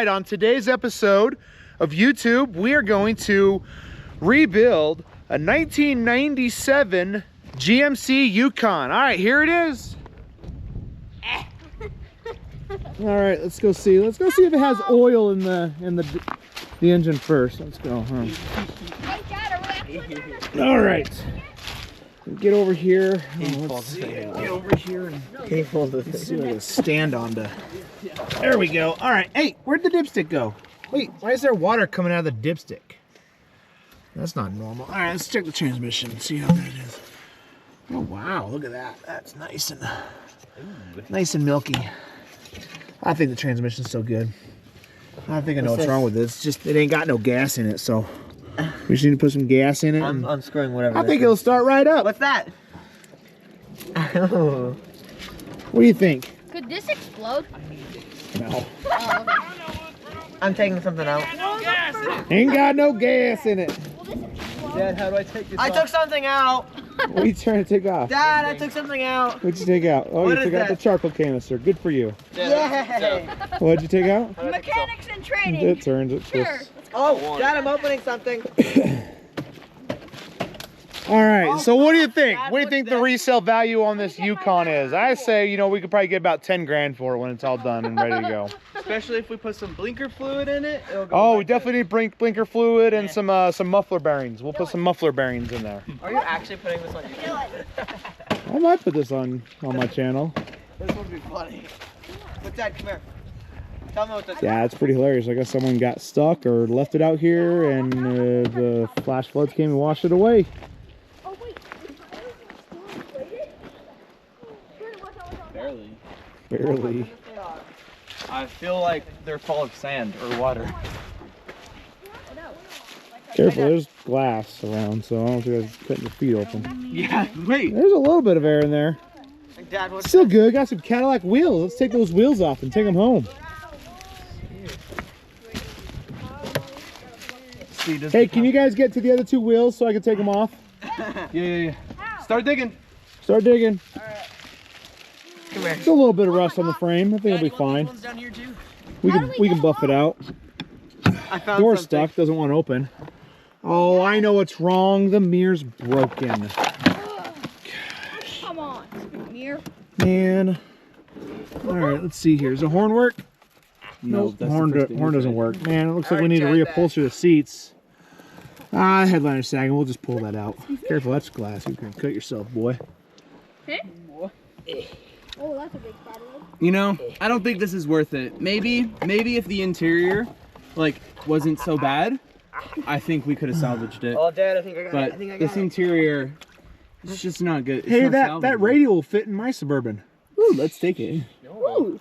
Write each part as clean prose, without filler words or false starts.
right, on today's episode of YouTube, we are going to rebuild a 1997 GMC Yukon. All right, here it is. All right, let's go see. Let's go see if it has oil in the engine first. Let's go. Huh? All right. Get over here. Let's see. Get over here and see what I can stand on to. There we go. All right. Hey, where'd the dipstick go? Wait, why is there water coming out of the dipstick? That's not normal. All right, let's check the transmission and see how that is. Oh wow, look at that. That's nice and milky. I think the transmission's so good. I think I know what's wrong with it. It's just it ain't got no gas in it, so we just need to put some gas in it. I'm unscrewing whatever. I think it'll start right up. What's that? Oh. What do you think? Could this explode? No. Oh, okay. I'm taking something out. Ain't got no gas in it. Dad, how do I take this I took something out. What are you trying to take off? Dad, I took something out. What'd you take out? Oh, What you is took out the that? charcoal canister. Good for you. Yay! What'd you take out? Mechanics in training. It turns it. Sure. Oh, Dad, I'm opening something. All right, so what do you think? Dad, What do you think the resale value on this Yukon is? I say, you know, we could probably get about 10 grand for it when it's all done and ready to go. Especially if we put some blinker fluid in it. It'll go Oh, we definitely need blinker fluid and some muffler bearings. We'll put some muffler bearings in there. Are you actually putting this on YouTube? I might put this on my channel. This would be funny. But Dad, come here. Tell me what this is. Yeah, it's pretty hilarious. I guess someone got stuck or left it out here and the flash floods came and washed it away. Barely. I feel like they're full of sand or water. Careful, there's glass around, so I don't want you guys cutting your feet open. Yeah, wait. There's a little bit of air in there. Dad, what's Still good. Got some Cadillac wheels. Let's take those wheels off and take them home. Hey, can you guys get to the other two wheels so I can take them off? Yeah. Start digging. Start digging. Come here. There's a little bit of rust on the frame. I think it'll be fine. Down here too? We can buff it out. I found Door's something. stuck. Doesn't want to open. Oh, I know what's wrong. The mirror's broken. Come on, mirror. Man. All right, let's see here. Does the horn work? No, Nope, the horn doesn't work. Man, it looks like we need to reupholster the seats. Ah, the headliner's sagging. We'll just pull that out. Careful, that's glass. You can cut yourself, boy. Huh? Oh, that's a big spider. You know, I don't think this is worth it. Maybe if the interior, like, wasn't so bad, I think we could have salvaged it. Oh, Dad, I think I got it. I But think I got this it. interior, it's just not good. It's Hey, not that salvageable. radio will fit in my Suburban. Ooh, let's take it. Ooh.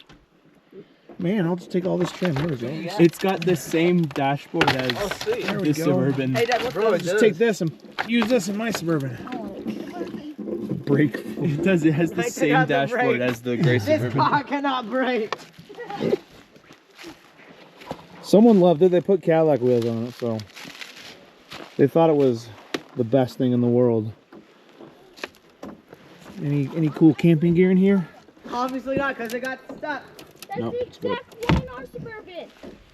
Man, I'll just take all this trim. There we go. It's got the same dashboard as There we this go. Suburban. Hey, Dad, what's I'll this? just take this and use this in my Suburban. Brake. It does. It has the I took same out the dashboard brake. as the gray This Suburban. car cannot break. Someone loved it. They put Cadillac wheels on it, so they thought it was the best thing in the world. Any cool camping gear in here? Obviously not, because it got stuck. That's Nope, the it's good. exact one in our Suburban.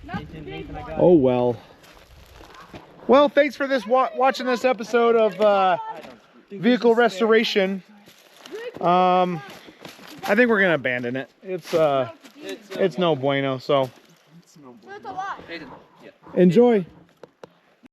Not the big one. Oh well. Well, thanks for this watching this episode of vehicle restoration. I think we're gonna abandon it. It's no bueno. So That's a lot. enjoy.